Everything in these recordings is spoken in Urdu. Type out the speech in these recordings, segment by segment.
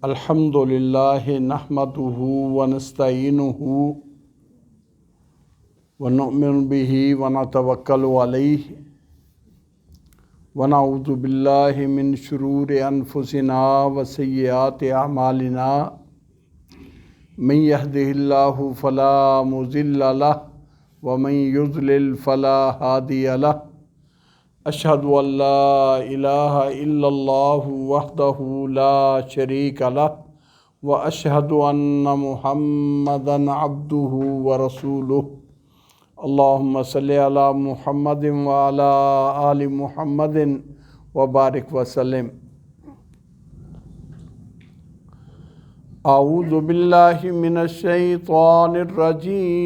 الحمدللہ نحمدہ ونستعینہ ونؤمن بہ ونتوکل علیہ ونعوذ باللہ من شرور انفسنا وسیئات اعمالنا من یہدہ اللہ فلا مضل لہ ومن یضلل فلا ہادی لہ اشہد ان لا الہ الا اللہ وحدہ لا شریک لہ واشہد ان محمدا عبدہ ورسولہ اللہم صلی علی محمد وعلی آل محمد وبارک وسلم۔ اعوذ باللہ من الشیطان الرجیم،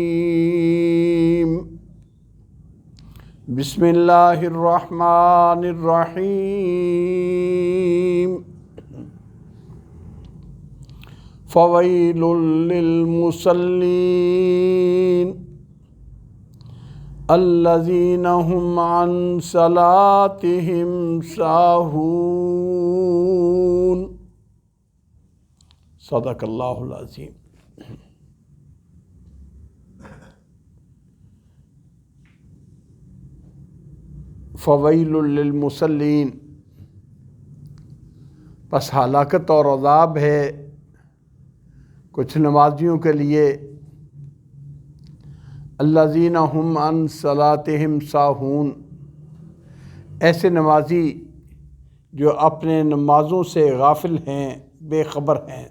بسم اللہ الرحمن الرحیم۔ فویل للمصلین الذین هم عن صلاتهم ساہون۔ صدق اللہ العظیم۔ فویل للمصلین، پس ہلاکت اور عذاب ہے کچھ نمازیوں کے لیے، الذین هم عن صلاتهم ساہون، ایسے نمازی جو اپنے نمازوں سے غافل ہیں، بے خبر ہیں۔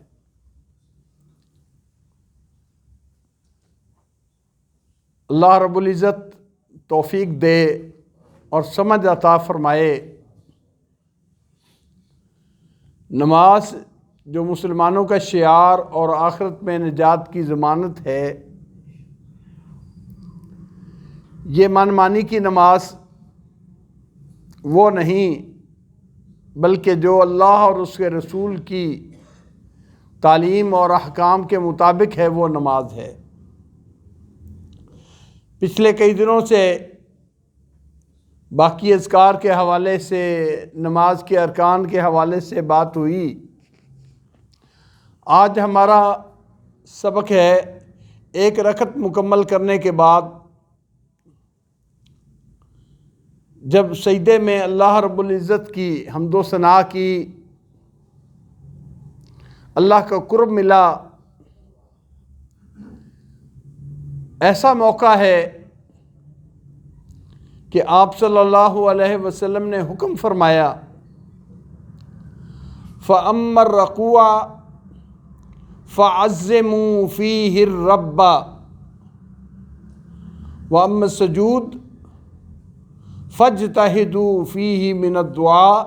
اللہ رب العزت توفیق دے اور سمجھ عطا فرمائے۔ نماز جو مسلمانوں کا شعار اور آخرت میں نجات کی ضمانت ہے، یہ من مانی کی نماز وہ نہیں بلکہ جو اللہ اور اس کے رسول کی تعلیم اور احکام کے مطابق ہے وہ نماز ہے۔ پچھلے کئی دنوں سے باقی اذکار کے حوالے سے، نماز کے ارکان کے حوالے سے بات ہوئی۔ آج ہمارا سبق ہے ایک رکعت مکمل کرنے کے بعد جب سجدے میں اللہ رب العزت کی حمد و ثنا کی، اللہ کا قرب ملا، ایسا موقع ہے کہ آپ صلی اللہ علیہ وسلم نے حکم فرمایا، فَأَمَّا الرَّكُوعَ فَعَزِّمُوا فِيهِ الرَّبَّ وَأَمَّا السُّجُودُ فَاجْتَهِدُوا فِيهِ مِنَ الدُّعَاءِ۔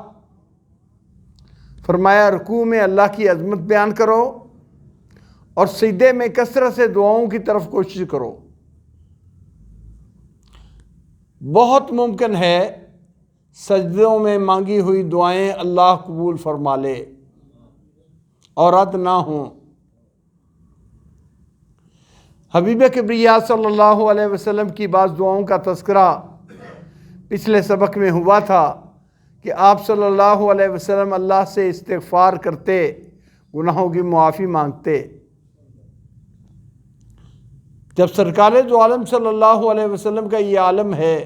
فرمایا رکوع میں اللہ کی عظمت بیان کرو اور سجدے میں کثرت سے دعاؤں کی طرف کوشش کرو۔ بہت ممکن ہے سجدوں میں مانگی ہوئی دعائیں اللہ قبول فرما لے اور رد نہ ہوں۔ حبیب کبریا صلی اللہ علیہ وسلم کی بعض دعاؤں کا تذکرہ پچھلے سبق میں ہوا تھا کہ آپ صلی اللہ علیہ وسلم اللہ سے استغفار کرتے، گناہوں کی معافی مانگتے۔ جب سرکار دو عالم صلی اللہ علیہ وسلم کا یہ عالم ہے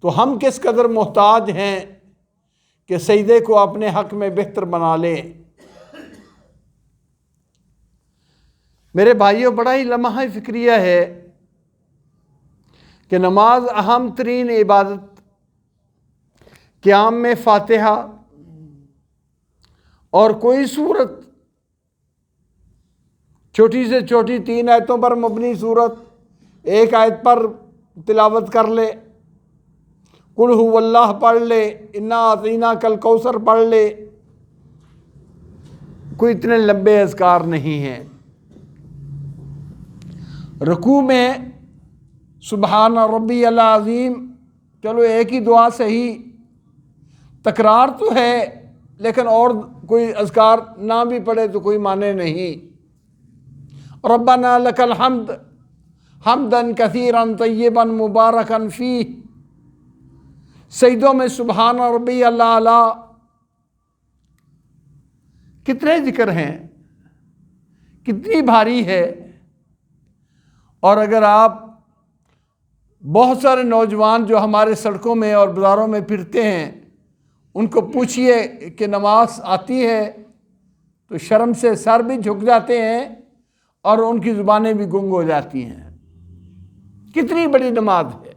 تو ہم کس قدر محتاج ہیں کہ سجدے کو اپنے حق میں بہتر بنا لیں۔ میرے بھائیوں، بڑا ہی لمحہ فکریہ ہے کہ نماز اہم ترین عبادت، قیام میں فاتحہ اور کوئی صورت، چھوٹی سے چھوٹی 3 آیتوں پر مبنی صورت، ایک آیت پر تلاوت کر لے، قل هو اللہ پڑھ لے، انا اعطیناک الکوثر پڑھ لے، کوئی اتنے لمبے اذکار نہیں ہیں۔ رکوع میں سبحان ربی العظیم، چلو ایک ہی دعا صحیح، تکرار تو ہے لیکن اور کوئی اذکار نہ بھی پڑھے تو کوئی معنی نہیں۔ ربنا لک الحمد حمدا کثیرا طیبا مبارکا فیہ، سجدوں میں سبحان ربی اللہ اعلیٰ، کتنے ذکر ہیں، کتنی بھاری ہے۔ اور اگر آپ بہت سارے نوجوان جو ہمارے سڑکوں میں اور بازاروں میں پھرتے ہیں ان کو پوچھئے کہ نماز آتی ہے تو شرم سے سر بھی جھک جاتے ہیں اور ان کی زبانیں بھی گنگ ہو جاتی ہیں۔ کتنی بڑی نماز ہے۔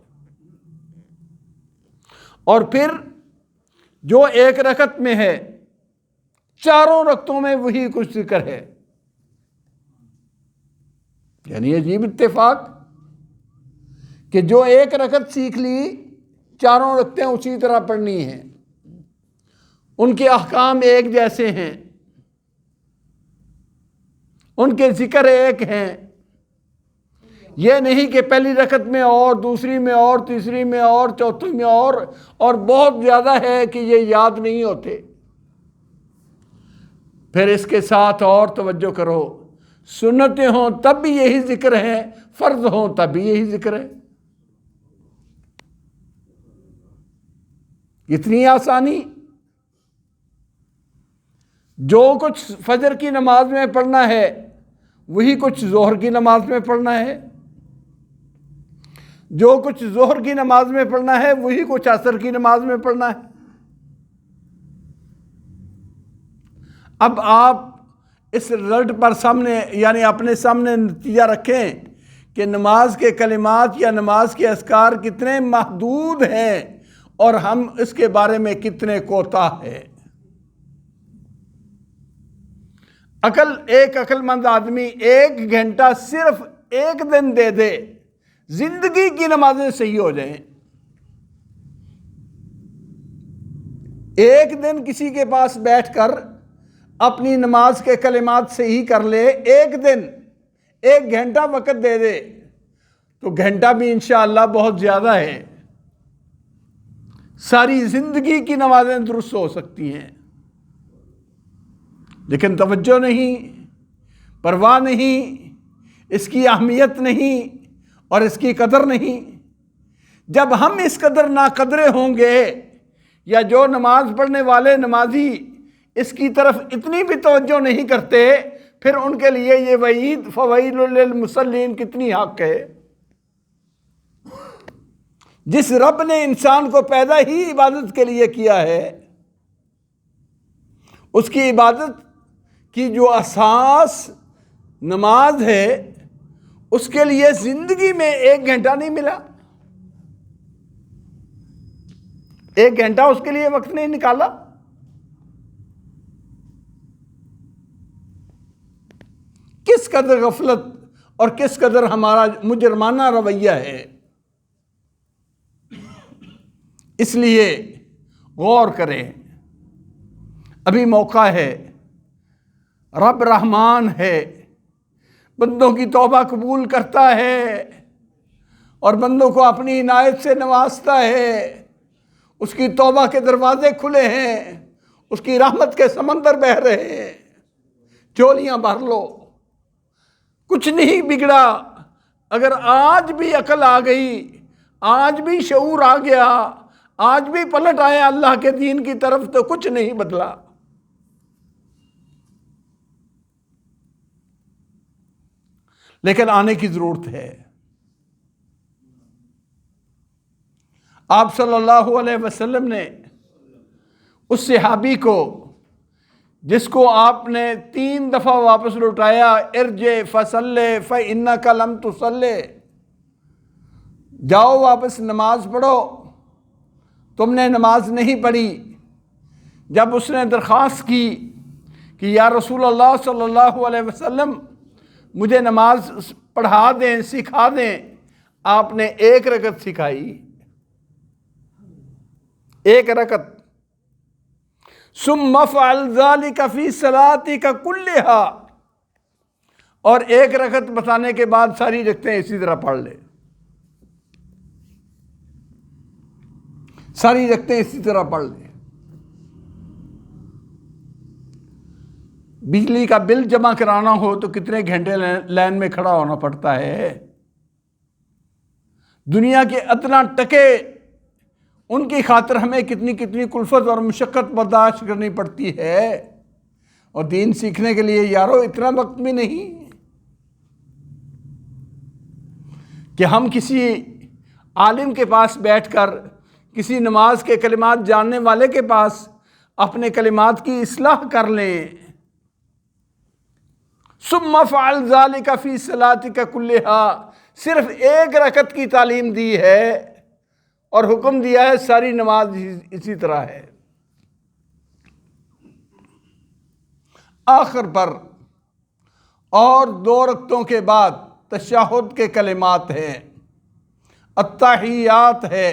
اور پھر جو ایک رکعت میں ہے، چاروں رکعتوں میں وہی کچھ ذکر ہے۔ یعنی عجیب اتفاق کہ جو ایک رکعت سیکھ لی، چاروں رکعتیں اسی طرح پڑھنی ہیں، ان کے احکام ایک جیسے ہیں، ان کے ذکر ایک ہیں۔ یہ نہیں کہ پہلی رکعت میں اور، دوسری میں اور، تیسری میں اور، چوتھی میں اور بہت زیادہ ہے کہ یہ یاد نہیں ہوتے۔ پھر اس کے ساتھ اور توجہ کرو، سنتیں ہوں تب بھی یہی ذکر ہے، فرض ہوں تب بھی یہی ذکر ہے۔ اتنی آسانی۔ جو کچھ فجر کی نماز میں پڑھنا ہے وہی کچھ ظہر کی نماز میں پڑھنا ہے، جو کچھ ظہر کی نماز میں پڑھنا ہے وہی کچھ عصر کی نماز میں پڑھنا ہے۔ اب آپ اس رزلٹ پر سامنے، یعنی اپنے سامنے نتیجہ رکھیں کہ نماز کے کلمات یا نماز کے اذکار کتنے محدود ہیں اور ہم اس کے بارے میں کتنے کوتاہ ہیں۔ ایک عقل مند آدمی 1 گھنٹہ صرف ایک دن دے دے، زندگی کی نمازیں صحیح ہو جائیں۔ ایک دن کسی کے پاس بیٹھ کر اپنی نماز کے کلمات صحیح کر لے، ایک دن 1 گھنٹہ وقت دے دے، تو گھنٹہ بھی انشاءاللہ بہت زیادہ ہے، ساری زندگی کی نمازیں درست ہو سکتی ہیں۔ لیکن توجہ نہیں، پرواہ نہیں، اس کی اہمیت نہیں اور اس کی قدر نہیں۔ جب ہم اس قدر ناقدرے ہوں گے، یا جو نماز پڑھنے والے نمازی اس کی طرف اتنی بھی توجہ نہیں کرتے، پھر ان کے لیے یہ وعید فویل للمصلین کتنی حق ہے۔ جس رب نے انسان کو پیدا ہی عبادت کے لیے کیا ہے، اس کی عبادت کی جو اساس نماز ہے، اس کے لیے زندگی میں 1 گھنٹہ نہیں ملا، 1 گھنٹہ اس کے لیے وقت نہیں نکالا۔ کس قدر غفلت اور کس قدر ہمارا مجرمانہ رویہ ہے۔ اس لیے غور کریں، ابھی موقع ہے، رب رحمان ہے، بندوں کی توبہ قبول کرتا ہے اور بندوں کو اپنی عنایت سے نوازتا ہے۔ اس کی توبہ کے دروازے کھلے ہیں، اس کی رحمت کے سمندر بہہ رہے ہیں، جھولیاں بھر لو، کچھ نہیں بگڑا۔ اگر آج بھی عقل آ گئی، آج بھی شعور آ گیا، آج بھی پلٹ آئے اللہ کے دین کی طرف، تو کچھ نہیں بدلا۔ لیکن آنے کی ضرورت ہے۔ آپ صلی اللہ علیہ وسلم نے اس صحابی کو، جس کو آپ نے 3 دفعہ واپس لوٹایا، ارجع فصلی فإنک لم تصلی، جاؤ واپس نماز پڑھو، تم نے نماز نہیں پڑھی۔ جب اس نے درخواست کی کہ یا رسول اللہ صلی اللہ علیہ وسلم مجھے نماز پڑھا دیں، سکھا دیں، آپ نے 1 رکعت سکھائی، 1 رکعت۔ ثم افعل ذلك فی صلاتک کلھا، اور 1 رکعت بتانے کے بعد ساری رکعتیں اسی طرح پڑھ لے، ساری رکعتیں اسی طرح پڑھ لے۔ بجلی کا بل جمع کرانا ہو تو کتنے گھنٹے لائن میں کھڑا ہونا پڑتا ہے۔ دنیا کے ادنا ٹکے ان کی خاطر ہمیں کتنی کتنی کلفت اور مشقت برداشت کرنی پڑتی ہے، اور دین سیکھنے کے لیے یارو اتنا وقت بھی نہیں کہ ہم کسی عالم کے پاس بیٹھ کر، کسی نماز کے کلمات جاننے والے کے پاس اپنے کلمات کی اصلاح کر لیں۔ ثم فعل ذلك فی صلاتک کلھا، صرف ایک رکعت کی تعلیم دی ہے اور حکم دیا ہے ساری نماز اسی طرح ہے۔ آخر پر اور 2 رکعتوں کے بعد تشہد کے کلمات ہیں، التحیات ہے۔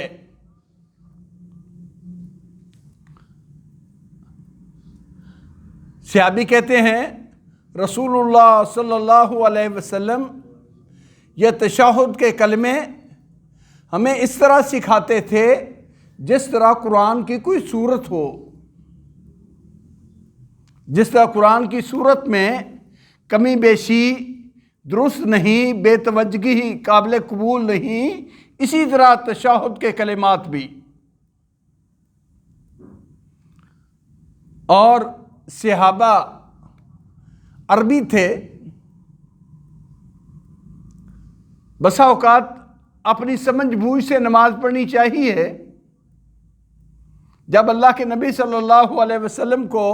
صحابی کہتے ہیں رسول اللہ صلی اللہ علیہ وسلم یہ تشہد کے کلمے ہمیں اس طرح سکھاتے تھے جس طرح قرآن کی کوئی سورت ہو، جس طرح قرآن کی سورت میں کمی بیشی درست نہیں، بے توجہی قابل قبول نہیں، اسی طرح تشہد کے کلمات بھی۔ اور صحابہ عربی تھے، بسا اوقات اپنی سمجھ بوجھ سے نماز پڑھنی چاہیے۔ جب اللہ کے نبی صلی اللہ علیہ وسلم کو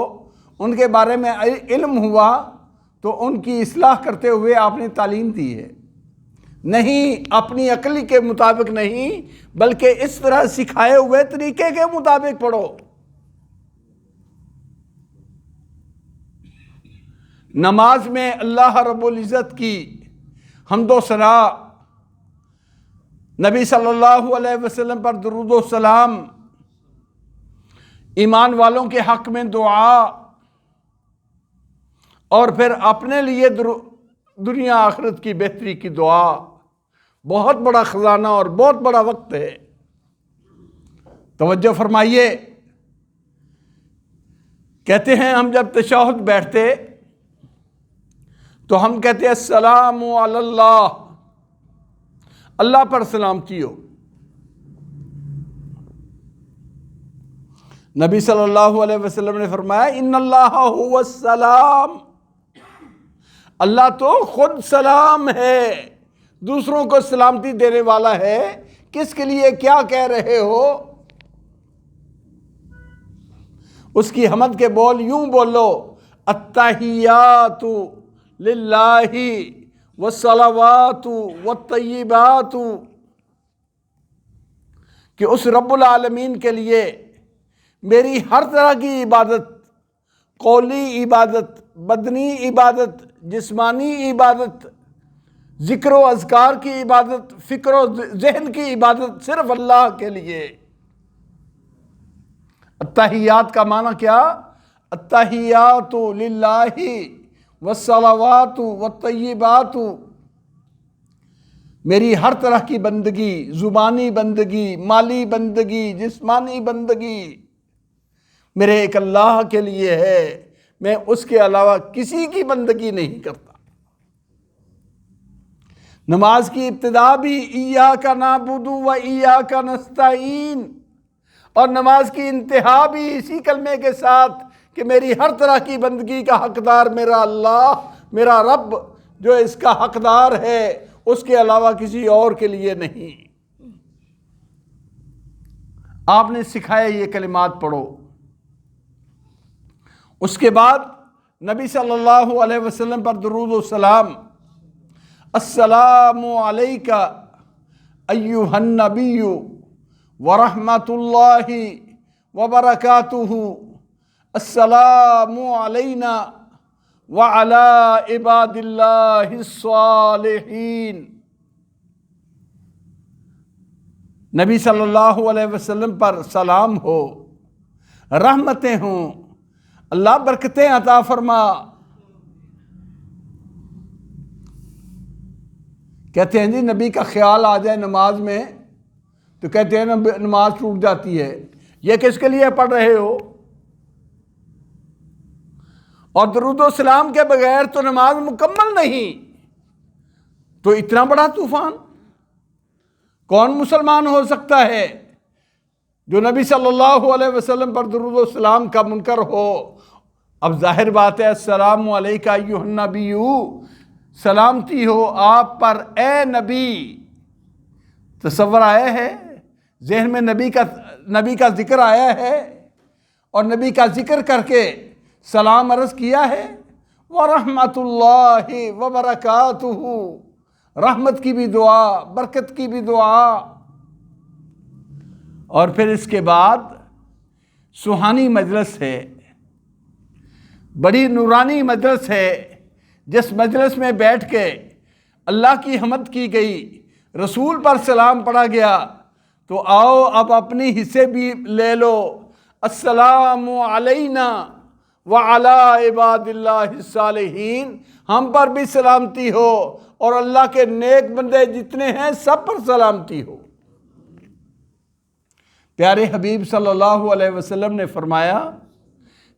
ان کے بارے میں علم ہوا تو ان کی اصلاح کرتے ہوئے آپ نے تعلیم دی ہے، نہیں اپنی عقل کے مطابق نہیں، بلکہ اس طرح سکھائے ہوئے طریقے کے مطابق پڑھو۔ نماز میں اللہ رب العزت کی حمد و ثنا، نبی صلی اللہ علیہ وسلم پر درود و سلام، ایمان والوں کے حق میں دعا، اور پھر اپنے لیے دنیا آخرت کی بہتری کی دعا، بہت بڑا خزانہ اور بہت بڑا وقت ہے۔ توجہ فرمائیے، کہتے ہیں ہم جب تشہد بیٹھتے تو ہم کہتے ہیں السلام علی اللہ، اللہ پر سلامتی ہو۔ نبی صلی اللہ علیہ وسلم نے فرمایا ان اللہ هو السلام، اللہ تو خود سلام ہے، دوسروں کو سلامتی دینے والا ہے۔ کس کے لیے کیا کہہ رہے ہو؟ اس کی حمد کے بول یوں بولو، التحیات للہ والصلوات والطیبات، کہ اس رب العالمین کے لیے میری ہر طرح کی عبادت، قولی عبادت، بدنی عبادت، جسمانی عبادت، ذکر و اذکار کی عبادت، فکر و ذہن کی عبادت صرف اللہ کے لیے۔ التحیات کا معنی کیا؟ التحیات للہ والصلوات والطیبات، میری ہر طرح کی بندگی، زبانی بندگی، مالی بندگی، جسمانی بندگی میرے ایک اللہ کے لیے ہے، میں اس کے علاوہ کسی کی بندگی نہیں کرتا۔ نماز کی ابتدا بھی ایاک نعبد و ایاک نستعین، اور نماز کی انتہا بھی اسی کلمے کے ساتھ کہ میری ہر طرح کی بندگی کا حقدار میرا اللہ، میرا رب جو اس کا حقدار ہے، اس کے علاوہ کسی اور کے لیے نہیں۔ آپ نے سکھایا یہ کلمات پڑھو۔ اس کے بعد نبی صلی اللہ علیہ وسلم پر درود و سلام، السلام علیک ایھا النبی ورحمۃ اللہ وبرکاتہ، السلام علینا وعلی عباد اللہ الصالحین۔ نبی صلی اللہ علیہ وسلم پر سلام ہو، رحمتیں ہوں، اللہ برکتیں عطا فرما۔ کہتے ہیں جی نبی کا خیال آ جائے نماز میں تو کہتے ہیں نماز ٹوٹ جاتی ہے، یہ کس کے لیے پڑھ رہے ہو؟ اور درود و سلام کے بغیر تو نماز مکمل نہیں، تو اتنا بڑا طوفان کون مسلمان ہو سکتا ہے جو نبی صلی اللہ علیہ وسلم پر درود و سلام کا منکر ہو، اب ظاہر بات ہے السلام علیکہ ایھا النبی، سلامتی ہو آپ پر اے نبی۔ تصور آیا ہے، ذہن میں نبی کا ذکر آیا ہے، اور نبی کا ذکر کر کے سلام عرض کیا ہے۔ وَرَحْمَةُ اللَّهِ وَبَرَكَاتُهُ، رحمت کی بھی دعا، برکت کی بھی دعا۔ اور پھر اس کے بعد سہانی مجلس ہے، بڑی نورانی مجلس ہے، جس مجلس میں بیٹھ کے اللہ کی حمد کی گئی، رسول پر سلام پڑھا گیا۔ تو آؤ اب اپنی حصے بھی لے لو۔ السلام علینا وعلی عباد اللہ الصالحین، ہم پر بھی سلامتی ہو اور اللہ کے نیک بندے جتنے ہیں سب پر سلامتی ہو۔ پیارے حبیب صلی اللہ علیہ وسلم نے فرمایا،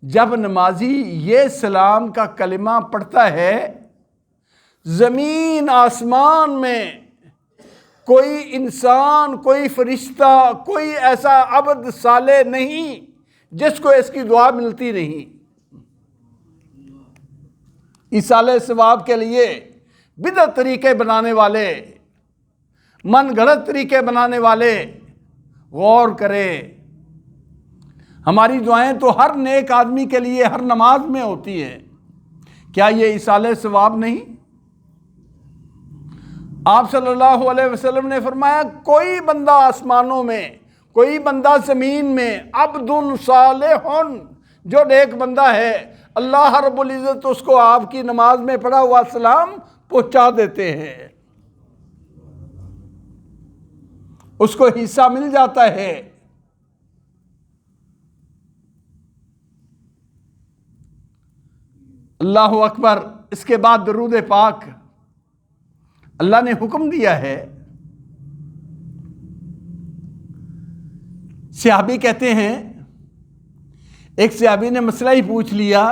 جب نمازی یہ سلام کا کلمہ پڑھتا ہے، زمین آسمان میں کوئی انسان، کوئی فرشتہ، کوئی ایسا عبد صالح نہیں جس کو اس کی دعا ملتی نہیں۔ ایصال ثواب کے لیے بدعت طریقے بنانے والے، من گھڑت طریقے بنانے والے غور کرے۔ ہماری دعائیں تو ہر نیک آدمی کے لیے ہر نماز میں ہوتی ہیں، کیا یہ ایصال ثواب نہیں؟ آپ صلی اللہ علیہ وسلم نے فرمایا، کوئی بندہ آسمانوں میں، کوئی بندہ زمین میں، عبد صالح، جو نیک بندہ ہے، اللہ رب العزت اس کو آپ کی نماز میں پڑھا ہوا سلام پہنچا دیتے ہیں، اس کو حصہ مل جاتا ہے۔ اللہ اکبر۔ اس کے بعد درود پاک اللہ نے حکم دیا ہے۔ صحابی کہتے ہیں، ایک صحابی نے مسئلہ ہی پوچھ لیا،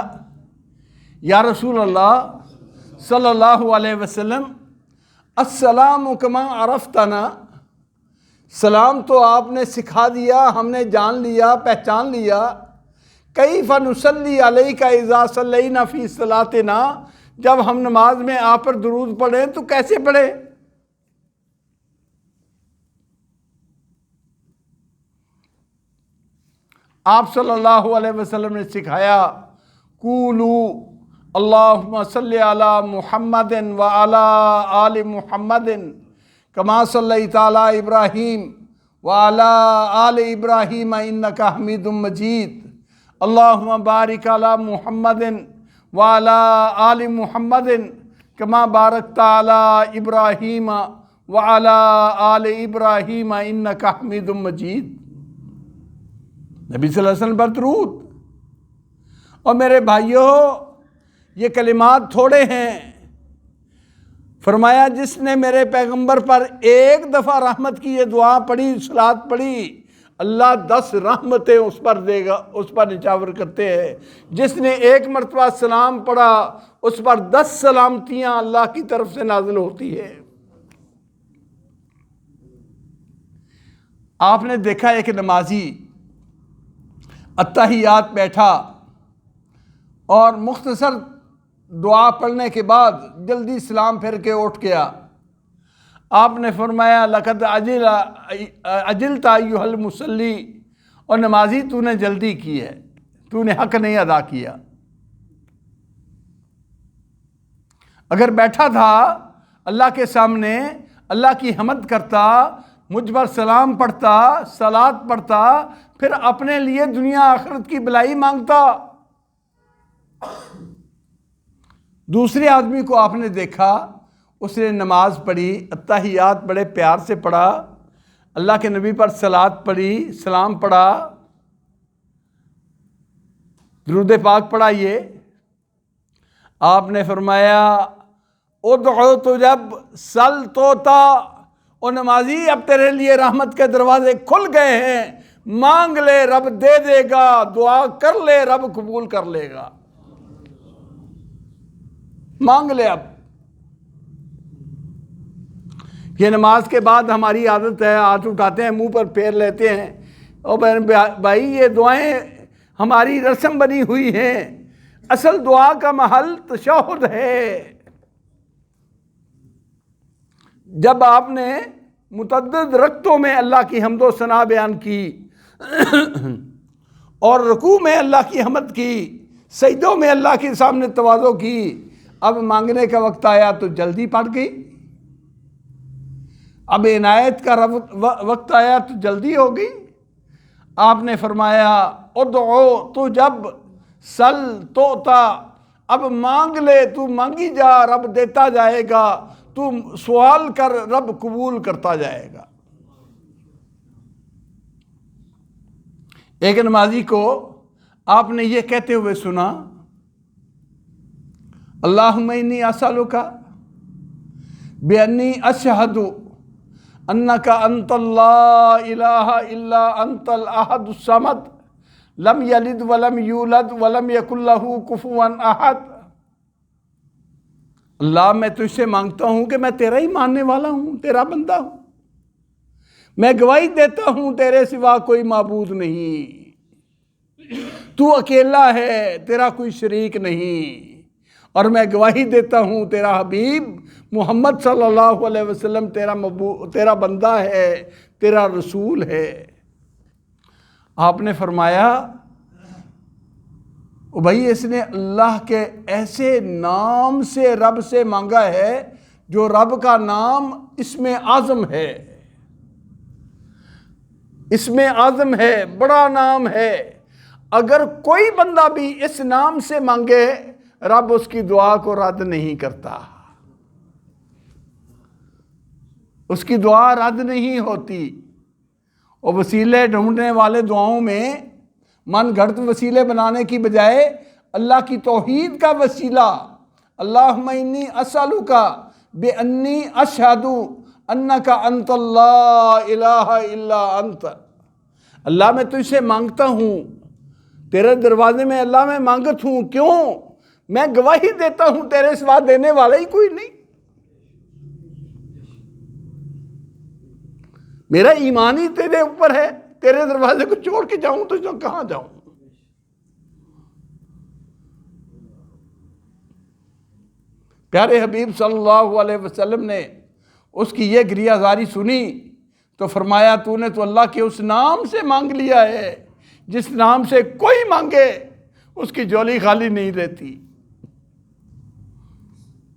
یا رسول اللہ صلی اللہ علیہ وسلم، السلام کما عرفتنا، سلام تو آپ نے سکھا دیا، ہم نے جان لیا، پہچان لیا، کیف نصلی علیک اذا صلینا فی صلاتنا، جب ہم نماز میں آپ پر درود پڑھیں تو کیسے پڑھیں؟ آپ صلی اللہ علیہ وسلم نے سکھایا، قولو اللہم صلی علی محمد وعلی آل محمد کما صلیت علی ابراہیم وعلی آل ابراہیم انکا حمید مجید، اللہم بارک علی محمد وعلی آل محمد کما بارکت علی ابراہیم وعلی آل ابراہیم انکا حمید مجید۔ نبی صلی اللہ علیہ وسلم پر درود۔ اور میرے بھائیوں، یہ کلمات تھوڑے ہیں۔ فرمایا، جس نے میرے پیغمبر پر ایک دفعہ رحمت کی یہ دعا پڑھی، صلات پڑھی، اللہ 10 رحمتیں اس پر دے گا، اس پر نچاور کرتے ہیں۔ جس نے ایک مرتبہ سلام پڑھا، اس پر 10 سلامتیاں اللہ کی طرف سے نازل ہوتی ہے۔ آپ نے دیکھا ایک نمازی اتحیات بیٹھا اور مختصر دعا پڑھنے کے بعد جلدی سلام پھر کے اٹھ گیا۔ آپ نے فرمایا، لقد عجلت ایھا المصلی، اور نمازی تو نے جلدی کی ہے، تو نے حق نہیں ادا کیا۔ اگر بیٹھا تھا اللہ کے سامنے، اللہ کی حمد کرتا، مجھ پر سلام پڑھتا، صلات پڑھتا، پھر اپنے لیے دنیا آخرت کی بھلائی مانگتا۔ دوسرے آدمی کو آپ نے دیکھا، اس نے نماز پڑھی، اتحیات بڑے پیار سے پڑھا، اللہ کے نبی پر صلات پڑھی، سلام پڑھا، درود پاک پڑھا۔ یہ آپ نے فرمایا، ادعو تجب سل توتا، اور نمازی اب تیرے لیے رحمت کے دروازے کھل گئے ہیں، مانگ لے رب دے دے گا، دعا کر لے رب قبول کر لے گا۔ مانگ لے اب۔ یہ نماز کے بعد ہماری عادت ہے، ہاتھ اٹھاتے ہیں، منہ پر پھیر لیتے ہیں، اور بہن بھائی یہ دعائیں ہماری رسم بنی ہوئی ہیں، اصل دعا کا محل تشہد ہے۔ جب آپ نے متعدد رکعتوں میں اللہ کی حمد و ثنا بیان کی اور رکوع میں اللہ کی حمد کی، سجدوں میں اللہ کے سامنے تواضع کی، اب مانگنے کا وقت آیا تو جلدی پڑ گئی، اب عنایت کا وقت آیا تو جلدی ہو گئی۔ آپ نے فرمایا ادعو تو جب سل توتا، اب مانگ لے تو مانگی جا، رب دیتا جائے گا، تو سوال کر رب قبول کرتا جائے گا۔ ایک نمازی کو آپ نے یہ کہتے ہوئے سنا، اللہم انی اسألک بانی اشہد انک انت لا الہ الا انت الاحد الصمد لم یلد ولم یولد ولم یکن لہ کفوا احد۔ اللہ میں تجھ سے مانگتا ہوں کہ میں تیرا ہی ماننے والا ہوں، تیرا بندہ ہوں، میں گواہی دیتا ہوں تیرے سوا کوئی معبود نہیں، تو اکیلا ہے، تیرا کوئی شریک نہیں، اور میں گواہی دیتا ہوں تیرا حبیب محمد صلی اللہ علیہ وسلم تیرا بندہ ہے، تیرا رسول ہے۔ آپ نے فرمایا بھائی اس نے اللہ کے ایسے نام سے رب سے مانگا ہے جو رب کا نام اسم اعظم ہے، اسم اعظم ہے، بڑا نام ہے، اگر کوئی بندہ بھی اس نام سے مانگے رب اس کی دعا کو رد نہیں کرتا، اس کی دعا رد نہیں ہوتی۔ اور وسیلے ڈھونڈنے والے دعاؤں میں من گھڑت وسیلے بنانے کی بجائے اللہ کی توحید کا وسیلہ، اللہم انی اسألک بانی اشہد انک انت لا الہ الا انت، اللہ میں تجھ سے مانگتا ہوں، تیرے دروازے میں اللہ میں مانگت ہوں، کیوں؟ میں گواہی دیتا ہوں تیرے سوا دینے والا ہی کوئی نہیں، میرا ایمان ہی تیرے اوپر ہے، تیرے دروازے کو چھوڑ کے جاؤں تو کہاں جاؤں؟ پیارے حبیب صلی اللہ علیہ وسلم نے اس کی یہ گریہ زاری سنی تو فرمایا تو نے تو اللہ کے اس نام سے مانگ لیا ہے جس نام سے کوئی مانگے اس کی جھولی خالی نہیں رہتی،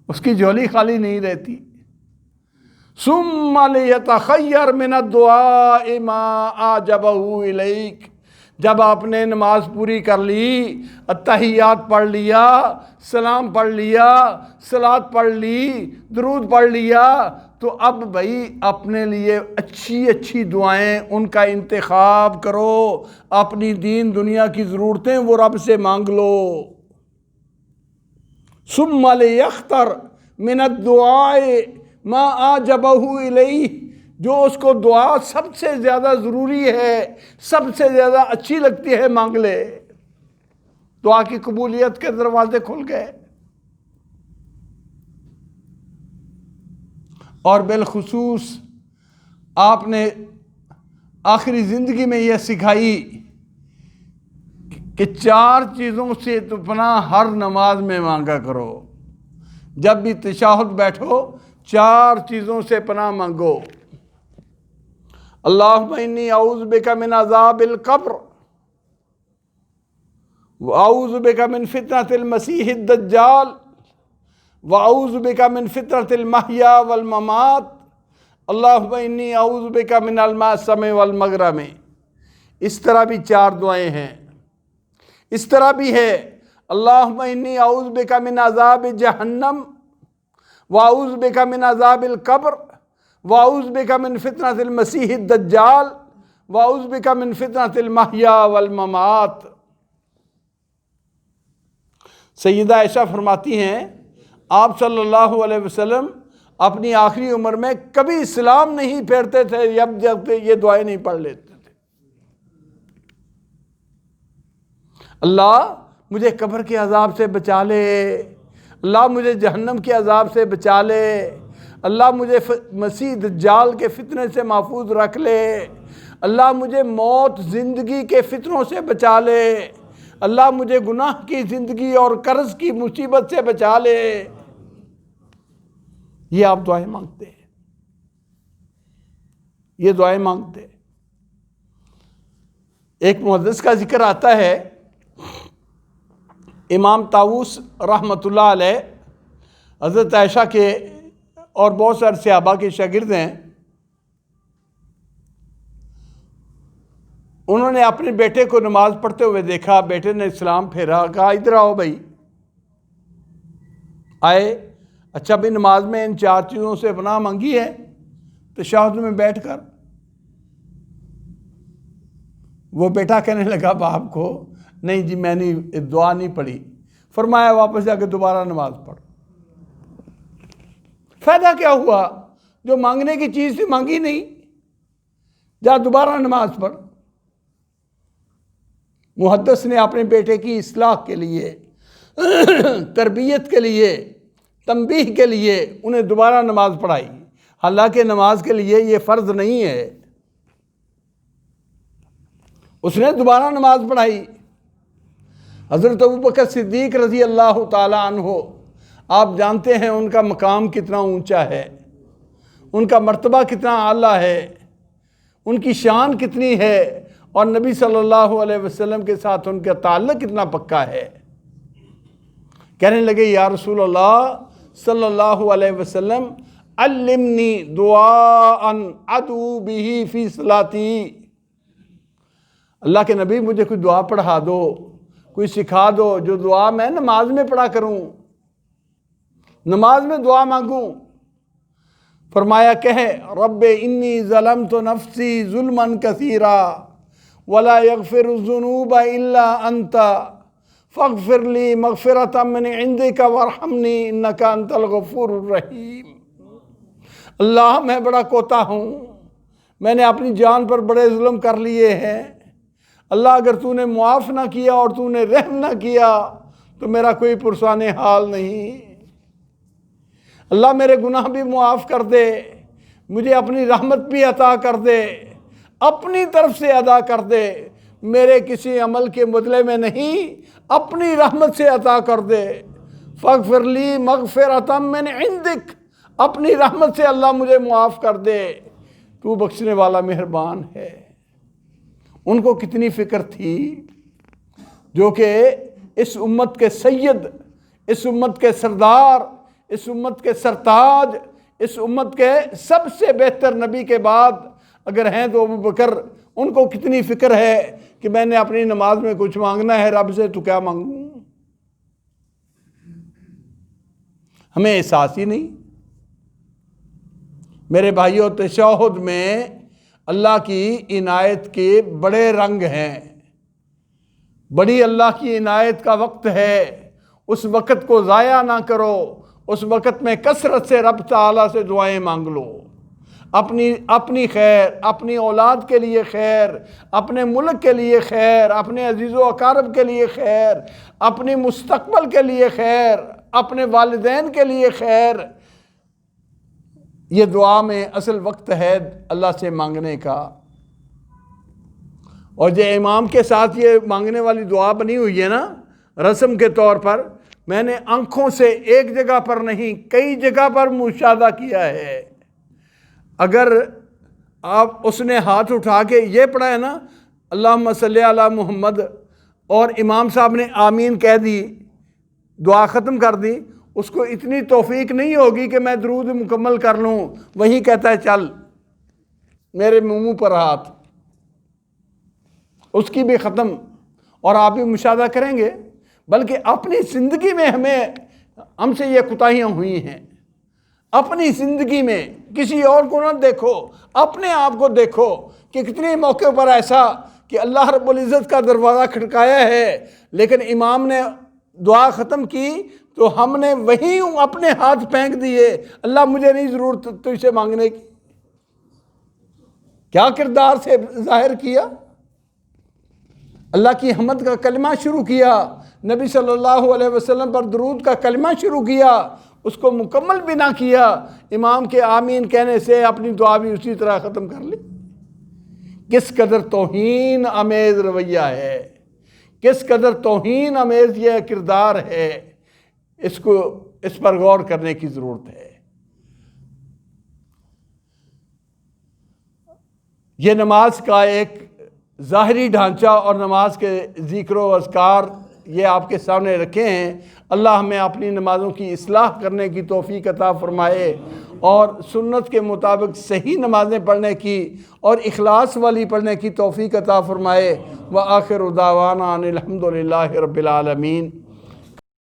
اس کی جھولی خالی نہیں رہتی۔ ثم لیتخیر من الدعاء ما اعجبہ الیک، جب آپ نے نماز پوری کر لی، اتحیات پڑھ لیا، سلام پڑھ لیا، صلاۃ پڑھ لی، درود پڑھ لیا، تو اب بھائی اپنے لیے اچھی اچھی دعائیں ان کا انتخاب کرو، اپنی دین دنیا کی ضرورتیں وہ رب سے مانگ لو۔ ثم لیختر من الدعاء ما اعجبہ الیہ، جو اس کو دعا سب سے زیادہ ضروری ہے، سب سے زیادہ اچھی لگتی ہے، مانگ لے، دعا کی قبولیت کے دروازے کھل گئے۔ اور بالخصوص آپ نے آخری زندگی میں یہ سکھائی کہ 4 چیزوں سے تو پناہ ہر نماز میں مانگا کرو، جب بھی تشہد بیٹھو 4 چیزوں سے پناہ مانگو۔ اللہم انی اعوذ بک من عذاب القبر واعوذ بک من فتنۃ المسیح الدجال واعوذ بک من فتنۃ المحیا والممات اللہم انی اعوذ بک من المأثم والمغرم۔ اس طرح بھی 4 دعائیں ہیں۔ اس طرح بھی ہے اللہم انی اعوذ بک من عذاب جہنم واعوذ بک من عذاب القبر واعوذ بک من فتنۃ المسیح الدجال واعوذ بک من فتنۃ المحیا والممات۔ سیدہ عائشہ فرماتی ہیں آپ صلی اللہ علیہ وسلم اپنی آخری عمر میں کبھی سلام نہیں پھیرتے تھے جب یہ دعائیں نہیں پڑھ لیتے تھے۔ اللہ مجھے قبر کے عذاب سے بچا لے، اللہ مجھے جہنم کے عذاب سے بچا لے، اللہ مجھے مسیح دجال کے فتنے سے محفوظ رکھ لے، اللہ مجھے موت زندگی کے فتنوں سے بچا لے، اللہ مجھے گناہ کی زندگی اور قرض کی مصیبت سے بچا لے۔ یہ آپ دعائیں مانگتے ہیں، یہ دعائیں مانگتے ہیں۔ ایک محدث کا ذکر آتا ہے، امام طاووس رحمۃ اللہ علیہ حضرت عائشہ کے اور بہت سارے صحابہ کے شاگرد ہیں، انہوں نے اپنے بیٹے کو نماز پڑھتے ہوئے دیکھا، بیٹے نے اسلام پھیرا، کہا ادھر آؤ بھائی، آئے، اچھا بھی نماز میں ان 4 چیزوں سے پناہ مانگی ہے، تشہد میں بیٹھ کر؟ وہ بیٹا کہنے لگا باپ کو، نہیں جی میں نے دعا نہیں پڑھی۔ فرمایا واپس جا کے دوبارہ نماز پڑھ۔ فائدہ کیا ہوا؟ جو مانگنے کی چیز تھی مانگی نہیں، جا دوبارہ نماز پڑھ۔ محدث نے اپنے بیٹے کی اصلاح کے لیے، تربیت کے لیے، تنبیہ کے لیے انہیں دوبارہ نماز پڑھائی، حالانکہ نماز کے لیے یہ فرض نہیں ہے۔ اس نے دوبارہ نماز پڑھائی۔ حضرت ابوبکر صدیق رضی اللہ تعالی عنہ، آپ جانتے ہیں ان کا مقام کتنا اونچا ہے، ان کا مرتبہ کتنا اعلیٰ ہے، ان کی شان کتنی ہے، اور نبی صلی اللہ علیہ وسلم کے ساتھ ان کا تعلق کتنا پکا ہے۔ کہنے لگے یا رسول اللہ صلی اللہ علیہ وسلم علمنی دعاء ادعو به فی صلاتی، اللہ کے نبی مجھے کوئی دعا پڑھا دو، کوئی سکھا دو جو دعا میں نماز میں پڑھا کروں، نماز میں دعا مانگوں۔ فرمایا کہے رب انی ظلمت نفسی ظلما کثیرا ولا یغفر الذنوب الا انت فاغفر لی مغفرۃ من عندک وارحمنی انک انت الغفور الرحیم۔ اللہ میں بڑا کوتا ہوں، میں نے اپنی جان پر بڑے ظلم کر لیے ہیں، اللہ اگر تو نے معاف نہ کیا اور تو نے رحم نہ کیا تو میرا کوئی پرسان حال نہیں۔ اللہ میرے گناہ بھی معاف کر دے، مجھے اپنی رحمت بھی عطا کر دے، اپنی طرف سے ادا کر دے، میرے کسی عمل کے بدلے میں نہیں، اپنی رحمت سے عطا کر دے۔ فاغفر لی مغفرۃ من عندک، اپنی رحمت سے اللہ مجھے معاف کر دے، تو بخشنے والا مہربان ہے۔ ان کو کتنی فکر تھی، جو کہ اس امت کے سید، اس امت کے سردار، اس امت کے سرتاج، اس امت کے سب سے بہتر نبی کے بعد اگر ہیں تو ابوبکر، ان کو کتنی فکر ہے کہ میں نے اپنی نماز میں کچھ مانگنا ہے رب سے تو کیا مانگوں؟ ہمیں احساس ہی نہیں۔ میرے بھائیوں، تشہد میں اللہ کی عنایت کے بڑے رنگ ہیں، بڑی اللہ کی عنایت کا وقت ہے، اس وقت کو ضائع نہ کرو، اس وقت میں کثرت سے رب تعالیٰ سے دعائیں مانگ لو، اپنی خیر، اپنی اولاد کے لیے خیر، اپنے ملک کے لیے خیر، اپنے عزیز و اقارب کے لیے خیر، اپنی مستقبل کے لیے خیر، اپنے والدین کے لیے خیر۔ یہ دعا میں اصل وقت ہے اللہ سے مانگنے کا۔ اور جو امام کے ساتھ یہ مانگنے والی دعا بنی ہوئی ہے نا رسم کے طور پر، میں نے آنکھوں سے ایک جگہ پر نہیں کئی جگہ پر مشاہدہ کیا ہے۔ اگر آپ اس نے ہاتھ اٹھا کے یہ پڑھا ہے نا اللہم صلی علی محمد، اور امام صاحب نے آمین کہہ دی، دعا ختم کر دی، اس کو اتنی توفیق نہیں ہوگی کہ میں درود مکمل کر لوں، وہی کہتا ہے چل میرے منہ پر ہاتھ، اس کی بھی ختم۔ اور آپ بھی مشاہدہ کریں گے، بلکہ اپنی زندگی میں ہم سے یہ کوتاہیاں ہوئی ہیں۔ اپنی زندگی میں کسی اور کو نہ دیکھو، اپنے آپ کو دیکھو کہ کتنے موقع پر ایسا کہ اللہ رب العزت کا دروازہ کھٹکایا ہے، لیکن امام نے دعا ختم کی تو ہم نے وہیں اپنے ہاتھ پھینک دیے، اللہ مجھے نہیں ضرورت تجھ سے مانگنے کی۔ کیا کردار سے ظاہر کیا؟ اللہ کی حمد کا کلمہ شروع کیا، نبی صلی اللہ علیہ وسلم پر درود کا کلمہ شروع کیا، اس کو مکمل بھی نہ کیا، امام کے آمین کہنے سے اپنی دعا بھی اسی طرح ختم کر لی۔ کس قدر توہین آمیز رویہ ہے، کس قدر توہین آمیز یہ کردار ہے، اس پر غور کرنے کی ضرورت ہے۔ یہ نماز کا ایک ظاہری ڈھانچہ اور نماز کے ذکر و اذکار یہ آپ کے سامنے رکھے ہیں۔ اللہ ہمیں اپنی نمازوں کی اصلاح کرنے کی توفیق عطا فرمائے اور سنت کے مطابق صحیح نمازیں پڑھنے کی اور اخلاص والی پڑھنے کی توفیق عطا فرمائے۔ وآخر دعوانا ان الحمد للہ رب العالمین۔